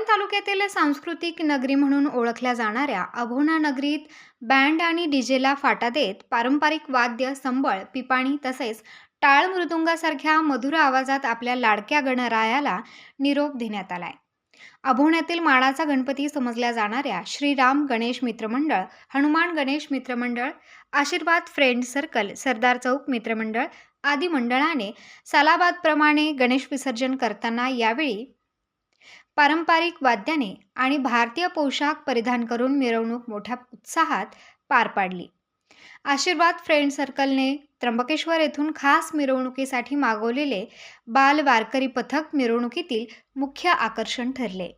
तालुक्यातील सांस्कृतिक नगरी म्हणून ओळखल्या जाणाऱ्या अभोणा नगरीत बँड आणि डीजेला फाटा देत पारंपरिक वाद्य, संबळ, पिपाणी तसेच टाळ मृदुंगासारख्या मधुर आवाजात आपल्या लाडक्या गणरायाला निरोप देण्यात आलाय. अभोण्यातील मानाचा गणपती समजल्या जाणाऱ्या श्रीराम गणेश मित्रमंडळ, हनुमान गणेश मित्रमंडळ, आशीर्वाद फ्रेंड सर्कल, सरदार चौक मित्रमंडळ आदी मंडळाने सालाबादप्रमाणे गणेश विसर्जन करताना यावेळी पारंपरिक वाद्याने आणि भारतीय पोशाख परिधान करून मिरवणूक मोठ्या उत्साहात पार पाडली. आशीर्वाद फ्रेंड सर्कलने त्र्यंबकेश्वर येथून खास मिरवणुकीसाठी मागवलेले बाल वारकरी पथक मिरवणुकीतील मुख्य आकर्षण ठरले.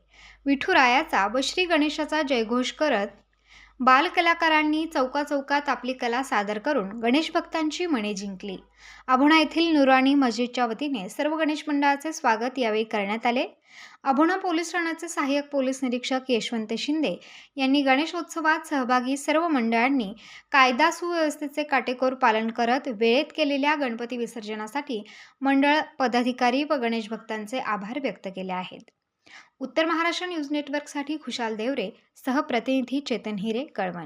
विठुरायाचा व श्री गणेशाचा जयघोष करत बालकलाकारांनी चौकाचौकात आपली कला सादर करून गणेश भक्तांची मने जिंकली. अभोणा येथील नुरानी मस्जिदच्या वतीने सर्व गणेश मंडळाचे स्वागत यावेळी करण्यात आले. अभोणा पोलीस ठाण्याचे सहाय्यक पोलीस निरीक्षक यशवंत शिंदे यांनी गणेशोत्सवात सहभागी सर्व मंडळांनी कायदा सुव्यवस्थेचे काटेकोर पालन करत वेळेत केलेल्या गणपती विसर्जनासाठी मंडळ पदाधिकारी व गणेश भक्तांचे आभार व्यक्त केले आहेत. उत्तर महाराष्ट्र न्यूज नेटवर्कसाठी खुशाल देवरे सह प्रतिनिधी चेतन हिरे, कळवण.